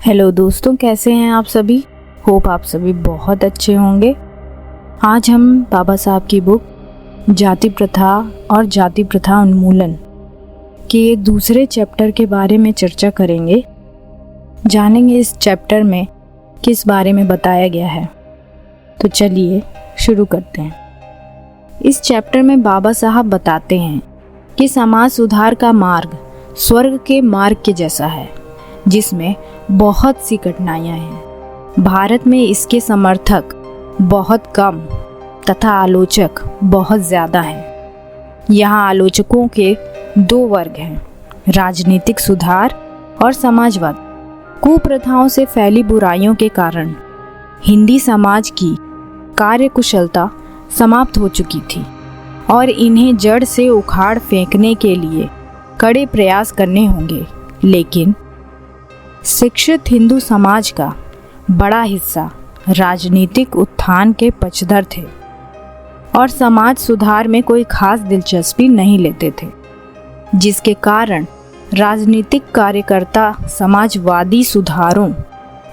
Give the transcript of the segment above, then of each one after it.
Hello दोस्तों, कैसे हैं आप सभी। होप आप सभी बहुत अच्छे होंगे। आज हम बाबा साहब की बुक जाति प्रथा और जाति प्रथा उन्मूलन के दूसरे चैप्टर के बारे में चर्चा करेंगे। जानेंगे इस चैप्टर में किस बारे में बताया गया है। तो चलिए शुरू करते हैं। इस चैप्टर में बाबा साहब बताते हैं कि समाज सुधार का मार्ग स्वर्ग के मार्ग के जैसा है, जिसमें बहुत सी कठिनाइयां हैं। भारत में इसके समर्थक बहुत कम तथा आलोचक बहुत ज़्यादा हैं। यहाँ आलोचकों के दो वर्ग हैं, राजनीतिक सुधार और समाजवाद। कुप्रथाओं से फैली बुराइयों के कारण हिंदी समाज की कार्यकुशलता समाप्त हो चुकी थी और इन्हें जड़ से उखाड़ फेंकने के लिए कड़े प्रयास करने होंगे। लेकिन शिक्षित हिंदू समाज का बड़ा हिस्सा राजनीतिक उत्थान के पक्षधर थे और समाज सुधार में कोई खास दिलचस्पी नहीं लेते थे, जिसके कारण राजनीतिक कार्यकर्ता समाजवादी सुधारों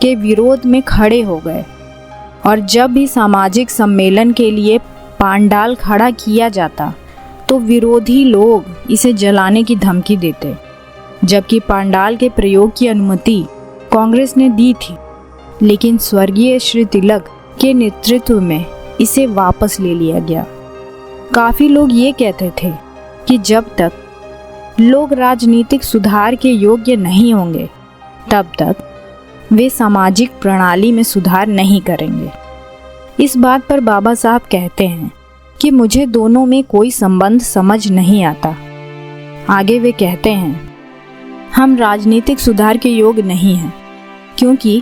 के विरोध में खड़े हो गए और जब भी सामाजिक सम्मेलन के लिए पांडाल खड़ा किया जाता तो विरोधी लोग इसे जलाने की धमकी देते, जबकि पांडाल के प्रयोग की अनुमति कांग्रेस ने दी थी, लेकिन स्वर्गीय श्री तिलक के नेतृत्व में इसे वापस ले लिया गया। काफ़ी लोग ये कहते थे कि जब तक लोग राजनीतिक सुधार के योग्य नहीं होंगे तब तक वे सामाजिक प्रणाली में सुधार नहीं करेंगे। इस बात पर बाबा साहब कहते हैं कि मुझे दोनों में कोई संबंध समझ नहीं आता। आगे वे कहते हैं, हम राजनीतिक सुधार के योग्य नहीं हैं क्योंकि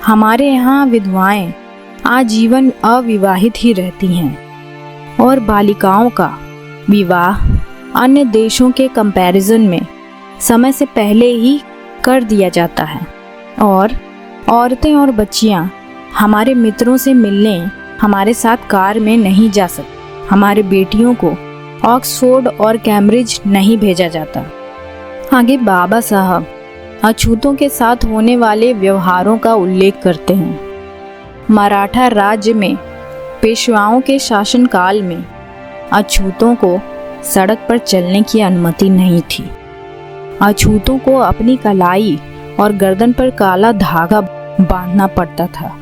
हमारे यहाँ विधवाएं आजीवन अविवाहित ही रहती हैं और बालिकाओं का विवाह अन्य देशों के कंपैरिजन में समय से पहले ही कर दिया जाता है और औरतें और बच्चियाँ हमारे मित्रों से मिलने हमारे साथ कार में नहीं जा सकती। हमारे बेटियों को ऑक्सफोर्ड और कैम्ब्रिज नहीं भेजा जाता। आगे बाबा साहब अछूतों के साथ होने वाले व्यवहारों का उल्लेख करते हैं। मराठा राज्य में पेशवाओं के शासनकाल में अछूतों को सड़क पर चलने की अनुमति नहीं थी। अछूतों को अपनी कलाई और गर्दन पर काला धागा बांधना पड़ता था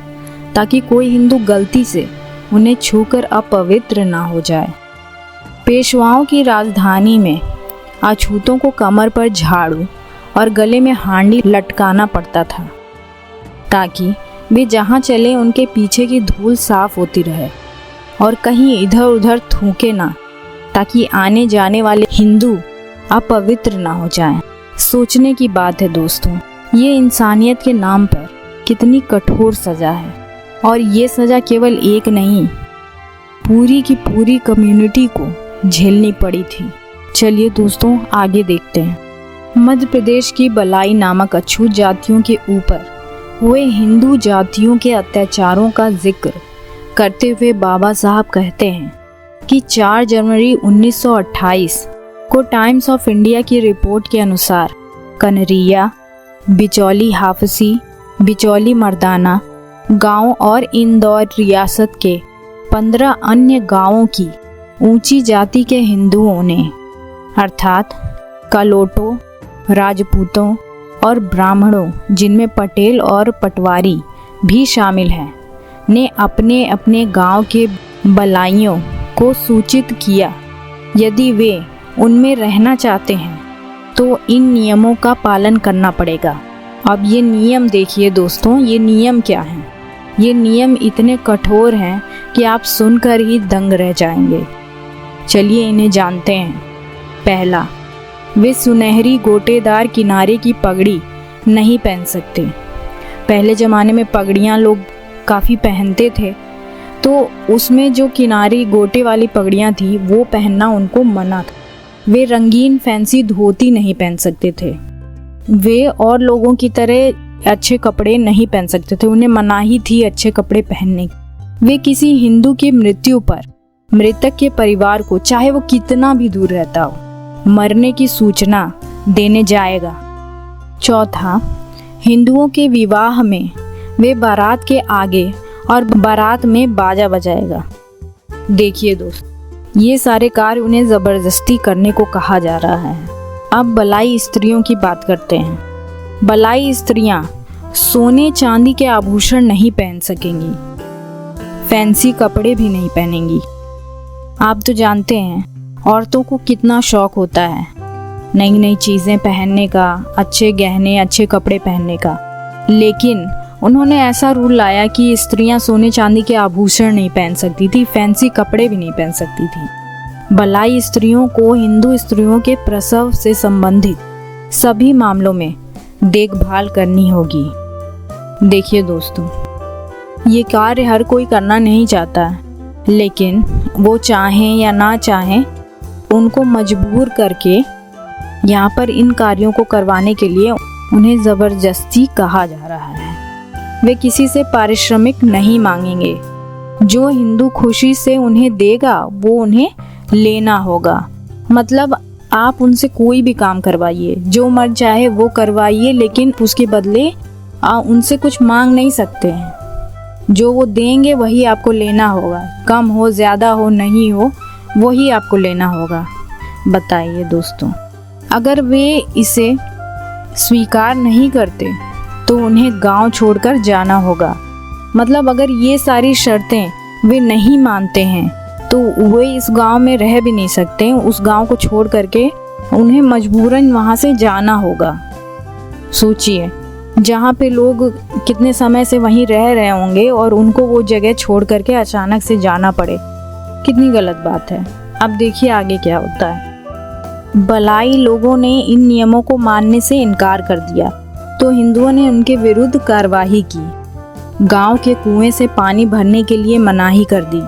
ताकि कोई हिंदू गलती से उन्हें छूकर अपवित्र ना हो जाए। पेशवाओं की राजधानी में अछूतों को कमर पर झाड़ू और गले में हांडी लटकाना पड़ता था ताकि वे जहाँ चले उनके पीछे की धूल साफ होती रहे और कहीं इधर उधर थूके ना, ताकि आने जाने वाले हिंदू अपवित्र ना हो जाएं। सोचने की बात है दोस्तों, ये इंसानियत के नाम पर कितनी कठोर सज़ा है और ये सज़ा केवल एक नहीं, पूरी की पूरी कम्युनिटी को झेलनी पड़ी थी। चलिए दोस्तों आगे देखते हैं। मध्य प्रदेश की बलाई नामक अछूत जातियों के ऊपर हुए हिंदू जातियों के अत्याचारों का जिक्र करते हुए बाबा साहब कहते हैं कि 4 जनवरी 1928 को टाइम्स ऑफ इंडिया की रिपोर्ट के अनुसार कनरिया, बिचौली हाफसी, बिचौली मर्दाना गांव और इंदौर रियासत के 15 अन्य गांवों की ऊंची जाति के हिंदुओं ने अर्थात कलोटों, राजपूतों और ब्राह्मणों, जिनमें पटेल और पटवारी भी शामिल हैं, ने अपने अपने गांव के बलाइयों को सूचित किया। यदि वे उनमें रहना चाहते हैं तो इन नियमों का पालन करना पड़ेगा। अब ये नियम देखिए दोस्तों, ये नियम क्या हैं? ये नियम इतने कठोर हैं कि आप सुनकर ही दंग रह जाएंगे। चलिए इन्हें जानते हैं। पहला, वे सुनहरी गोटेदार किनारे की पगड़ी नहीं पहन सकते। पहले ज़माने में पगड़ियाँ लोग काफ़ी पहनते थे, तो उसमें जो किनारी गोटे वाली पगड़ियाँ थी वो पहनना उनको मना था। वे रंगीन फैंसी धोती नहीं पहन सकते थे। वे और लोगों की तरह अच्छे कपड़े नहीं पहन सकते थे, उन्हें मनाही थी अच्छे कपड़े पहनने की। वे किसी हिंदू की मृत्यु पर मृतक के परिवार को, चाहे वो कितना भी दूर रहता हो, मरने की सूचना देने जाएगा। चौथा, हिंदुओं के विवाह में वे बारात के आगे और बारात में बाजा बजाएगा। देखिए दोस्त, ये सारे कार्य उन्हें ज़बरदस्ती करने को कहा जा रहा है। अब बलाई स्त्रियों की बात करते हैं। बलाई स्त्रियां सोने चांदी के आभूषण नहीं पहन सकेंगी, फैंसी कपड़े भी नहीं पहनेंगी। आप तो जानते हैं औरतों को कितना शौक होता है नई नई चीज़ें पहनने का, अच्छे गहने, अच्छे कपड़े पहनने का। लेकिन उन्होंने ऐसा रूल लाया कि स्त्रियां सोने चांदी के आभूषण नहीं पहन सकती थी, फैंसी कपड़े भी नहीं पहन सकती थी। बलाई स्त्रियों को हिंदू स्त्रियों के प्रसव से संबंधित सभी मामलों में देखभाल करनी होगी। देखिए दोस्तों, ये कार्य हर कोई करना नहीं चाहता है, लेकिन वो चाहें या ना चाहें, उनको मजबूर करके यहाँ पर इन कार्यों को करवाने के लिए उन्हें ज़बरदस्ती कहा जा रहा है। वे किसी से पारिश्रमिक नहीं मांगेंगे। जो हिंदू खुशी से उन्हें देगा वो उन्हें लेना होगा। मतलब आप उनसे कोई भी काम करवाइए, जो मर्जी चाहे वो करवाइए, लेकिन उसके बदले उनसे कुछ मांग नहीं सकते हैं। जो वो देंगे वही आपको लेना होगा, कम हो ज़्यादा हो नहीं हो वही आपको लेना होगा। बताइए दोस्तों, अगर वे इसे स्वीकार नहीं करते तो उन्हें गांव छोड़कर जाना होगा। मतलब अगर ये सारी शर्तें वे नहीं मानते हैं तो वे इस गांव में रह भी नहीं सकते। उस गांव को छोड़ करके उन्हें मजबूरन वहाँ से जाना होगा। सोचिए, जहाँ पे लोग कितने समय से वहीं रह रहे होंगे और उनको वो जगह छोड़ करके अचानक से जाना पड़े, कितनी गलत बात है। अब देखिए आगे क्या होता है। बलाई लोगों ने इन नियमों को मानने से इनकार कर दिया तो हिंदुओं ने उनके विरुद्ध कार्रवाई की। गांव के कुएं से पानी भरने के लिए मनाही कर दी।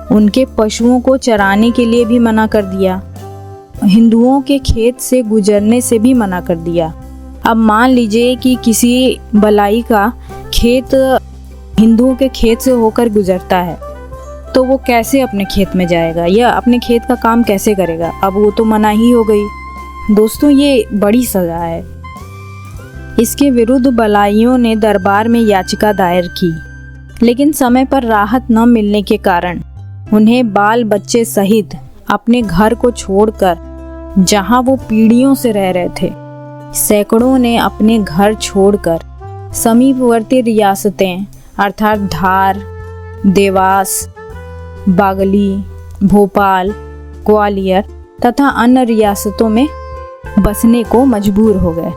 उनके पशुओं को चराने के लिए भी मना कर दिया। हिंदुओं के खेत से गुजरने से भी मना कर दिया। अब मान लीजिए कि किसी बलाई का खेत हिंदुओं के खेत से होकर गुजरता है, तो वो कैसे अपने खेत में जाएगा या अपने खेत का काम कैसे करेगा? अब वो तो मनाही हो गई। दोस्तों, ये बड़ी सज़ा है। इसके विरुद्ध बलाइयों ने दरबार में याचिका दायर की, लेकिन समय पर राहत न मिलने के कारण उन्हें बाल बच्चे सहित अपने घर को छोड़कर, जहां वो पीढ़ियों से रह रहे थे, सैकड़ों ने अपने घर छोड़कर समीपवर्ती रियासतें अर्थात धार, देवास, बागली, भोपाल, ग्वालियर तथा अन्य रियासतों में बसने को मजबूर हो गए।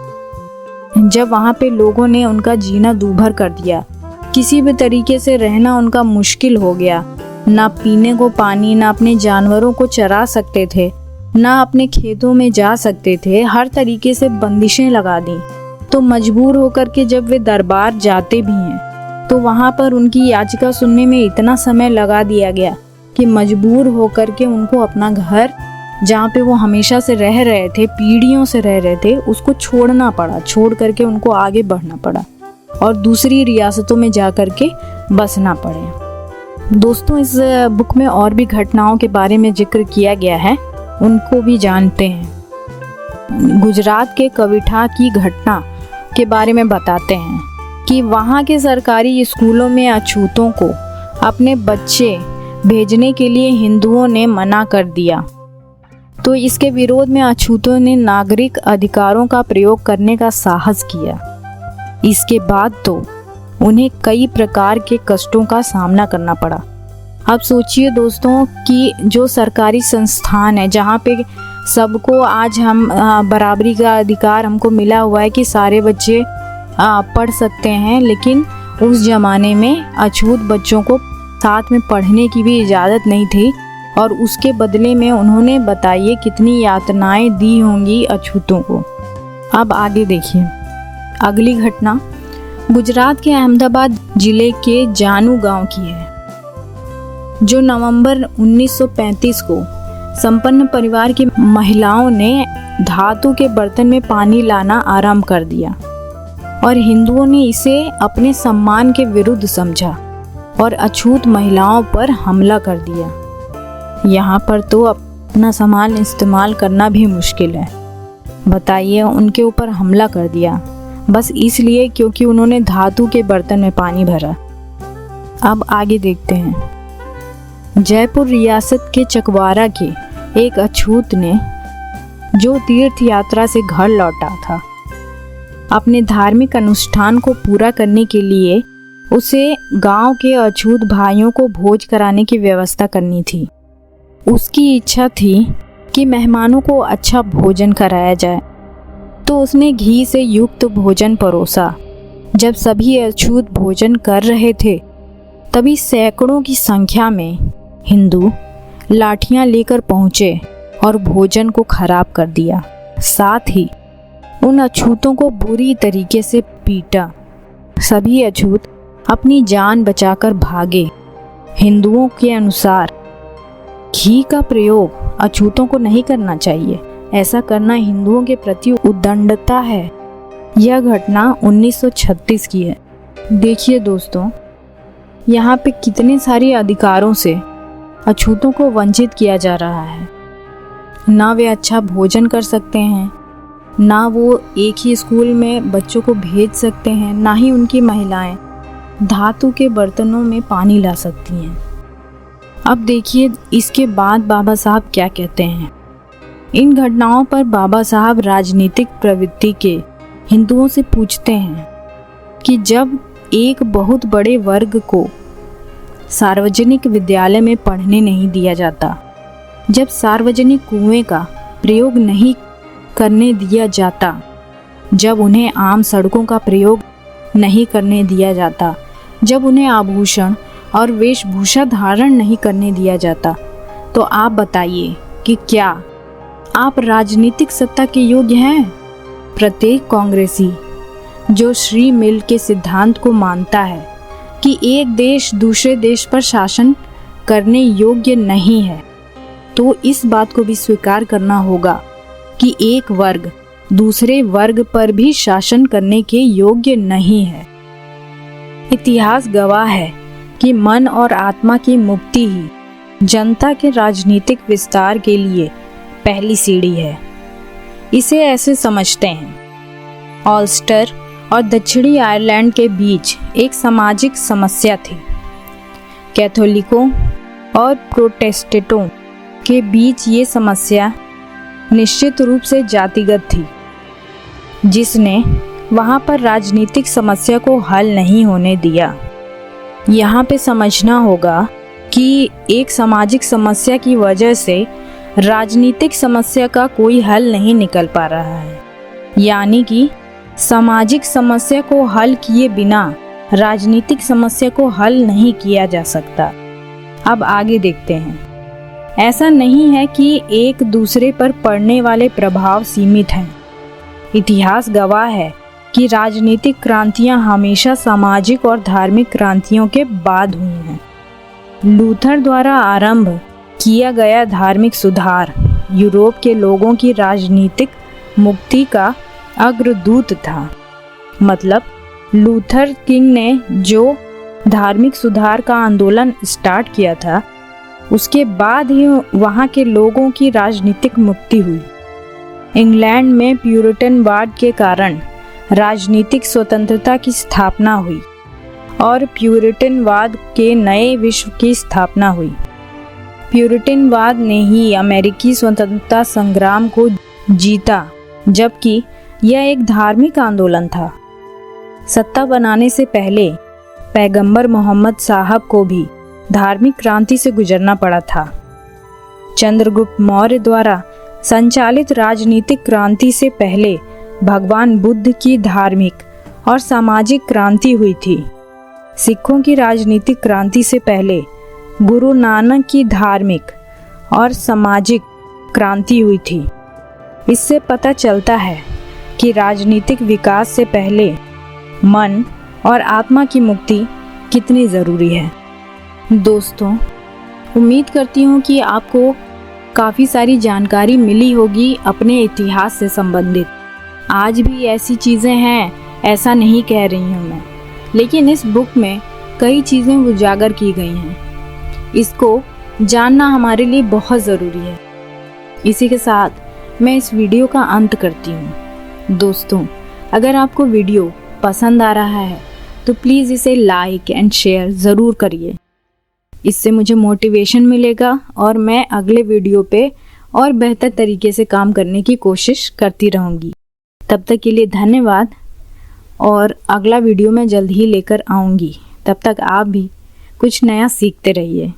जब वहाँ पे लोगों ने उनका जीना दूभर कर दिया, किसी भी तरीके से रहना उनका मुश्किल हो गया, ना पीने को पानी, ना अपने जानवरों को चरा सकते थे, ना अपने खेतों में जा सकते थे, हर तरीके से बंदिशें लगा दी। तो मजबूर होकर के जब वे दरबार जाते भी हैं तो वहाँ पर उनकी याचिका सुनने में इतना समय लगा दिया गया कि मजबूर होकर के उनको अपना घर, जहाँ पे वो हमेशा से रह रहे थे, पीढ़ियों से रह रहे थे, उसको छोड़ना पड़ा। छोड़ करके उनको आगे बढ़ना पड़ा और दूसरी रियासतों में जा कर के बसना पड़े। दोस्तों, इस बुक में और भी घटनाओं के बारे में जिक्र किया गया है, उनको भी जानते हैं। गुजरात के कविठा की घटना के बारे में बताते हैं कि वहाँ के सरकारी स्कूलों में अछूतों को अपने बच्चे भेजने के लिए हिंदुओं ने मना कर दिया। तो इसके विरोध में अछूतों ने नागरिक अधिकारों का प्रयोग करने का साहस किया। इसके बाद तो उन्हें कई प्रकार के कष्टों का सामना करना पड़ा। अब सोचिए दोस्तों कि जो सरकारी संस्थान है, जहाँ पे सबको आज हम बराबरी का अधिकार हमको मिला हुआ है कि सारे बच्चे पढ़ सकते हैं, लेकिन उस ज़माने में अछूत बच्चों को साथ में पढ़ने की भी इजाज़त नहीं थी। और उसके बदले में उन्होंने बताइए कितनी यातनाएं दी होंगी अछूतों को। अब आगे देखिए अगली घटना गुजरात के अहमदाबाद जिले के जानू गांव की है, जो नवंबर 1935 को संपन्न परिवार की महिलाओं ने धातु के बर्तन में पानी लाना आरंभ कर दिया और हिंदुओं ने इसे अपने सम्मान के विरुद्ध समझा और अछूत महिलाओं पर हमला कर दिया। यहाँ पर तो अपना सामान इस्तेमाल करना भी मुश्किल है। बताइए, उनके ऊपर हमला कर दिया। बस इसलिए क्योंकि उन्होंने धातु के बर्तन में पानी भरा। अब आगे देखते हैं। जयपुर रियासत के चकवारा के एक अछूत ने, जो तीर्थ यात्रा से घर लौटा था, अपने धार्मिक अनुष्ठान को पूरा करने के लिए उसे गांव के अछूत भाइयों को भोज कराने की व्यवस्था करनी थी। उसकी इच्छा थी कि मेहमानों को अच्छा भोजन कराया जाए, तो उसने घी से युक्त भोजन परोसा। जब सभी अछूत भोजन कर रहे थे, तभी सैकड़ों की संख्या में हिंदू लाठियां लेकर पहुंचे और भोजन को खराब कर दिया। साथ ही उन अछूतों को बुरी तरीके से पीटा। सभी अछूत अपनी जान बचाकर भागे। हिंदुओं के अनुसार घी का प्रयोग अछूतों को नहीं करना चाहिए। ऐसा करना हिंदुओं के प्रति उद्दंडता है। यह घटना 1936 की है। देखिए दोस्तों, यहाँ पे कितने सारे अधिकारों से अछूतों को वंचित किया जा रहा है। ना वे अच्छा भोजन कर सकते हैं, ना वो एक ही स्कूल में बच्चों को भेज सकते हैं, ना ही उनकी महिलाएं धातु के बर्तनों में पानी ला सकती हैं। अब देखिए इसके बाद बाबा साहब क्या कहते हैं। इन घटनाओं पर बाबा साहब राजनीतिक प्रवृत्ति के हिंदुओं से पूछते हैं कि जब एक बहुत बड़े वर्ग को सार्वजनिक विद्यालय में पढ़ने नहीं दिया जाता, जब सार्वजनिक कुएं का प्रयोग नहीं करने दिया जाता, जब उन्हें आम सड़कों का प्रयोग नहीं करने दिया जाता, जब उन्हें आभूषण और वेशभूषा धारण नहीं करने दिया जाता, तो आप बताइए कि क्या आप राजनीतिक सत्ता के योग्य हैं? प्रत्येक कांग्रेसी जो श्री मिल के सिद्धांत को मानता है कि एक देश दूसरे देश पर शासन करने योग्य नहीं है, तो इस बात को भी स्वीकार करना होगा कि एक वर्ग दूसरे वर्ग पर भी शासन करने के योग्य नहीं है। इतिहास गवाह है कि मन और आत्मा की मुक्ति ही जनता के राजनीतिक विस्तार के लिए पहली सीढ़ी है। इसे ऐसे समझते हैं, ऑल्स्टर और दक्षिणी आयरलैंड के बीच एक सामाजिक समस्या थी। कैथोलिकों और प्रोटेस्टेंटों के बीच ये समस्या निश्चित रूप से जातिगत थी, जिसने वहाँ पर राजनीतिक समस्या को हल नहीं होने दिया। यहाँ पे समझना होगा कि एक सामाजिक समस्या की वजह से राजनीतिक समस्या का कोई हल नहीं निकल पा रहा है, यानी कि सामाजिक समस्या को हल किए बिना राजनीतिक समस्या को हल नहीं किया जा सकता। अब आगे देखते हैं। ऐसा नहीं है कि एक दूसरे पर पड़ने वाले प्रभाव सीमित हैं। इतिहास गवाह है कि राजनीतिक क्रांतियां हमेशा सामाजिक और धार्मिक क्रांतियों के बाद हुई हैं। लूथर द्वारा आरंभ किया गया धार्मिक सुधार यूरोप के लोगों की राजनीतिक मुक्ति का अग्रदूत था। मतलब लूथर किंग ने जो धार्मिक सुधार का आंदोलन स्टार्ट किया था, उसके बाद ही वहाँ के लोगों की राजनीतिक मुक्ति हुई। इंग्लैंड में प्यूरिटनवाद के कारण राजनीतिक स्वतंत्रता की स्थापना हुई और प्यूरिटनवाद के नए विश्व की स्थापना हुई। प्यूरिटनवाद ने ही अमेरिकी स्वतंत्रता संग्राम को जीता, जबकि यह एक धार्मिक आंदोलन था। सत्ता बनाने से पहले पैगंबर मोहम्मद साहब को भी धार्मिक क्रांति से गुजरना पड़ा था। चंद्रगुप्त मौर्य द्वारा संचालित राजनीतिक क्रांति से पहले भगवान बुद्ध की धार्मिक और सामाजिक क्रांति हुई थी। सिखों की राजनीतिक क्रांति से पहले गुरु नानक की धार्मिक और सामाजिक क्रांति हुई थी। इससे पता चलता है कि राजनीतिक विकास से पहले मन और आत्मा की मुक्ति कितनी ज़रूरी है। दोस्तों, उम्मीद करती हूँ कि आपको काफ़ी सारी जानकारी मिली होगी अपने इतिहास से संबंधित। आज भी ऐसी चीज़ें हैं, ऐसा नहीं कह रही हूँ मैं, लेकिन इस बुक में कई चीज़ें उजागर की गई हैं। इसको जानना हमारे लिए बहुत ज़रूरी है। इसी के साथ मैं इस वीडियो का अंत करती हूँ। दोस्तों, अगर आपको वीडियो पसंद आ रहा है तो प्लीज़ इसे लाइक एंड शेयर ज़रूर करिए। इससे मुझे मोटिवेशन मिलेगा और मैं अगले वीडियो पे और बेहतर तरीके से काम करने की कोशिश करती रहूँगी। तब तक के लिए धन्यवाद और अगला वीडियो मैं जल्द ही लेकर आऊँगी। तब तक आप भी कुछ नया सीखते रहिए।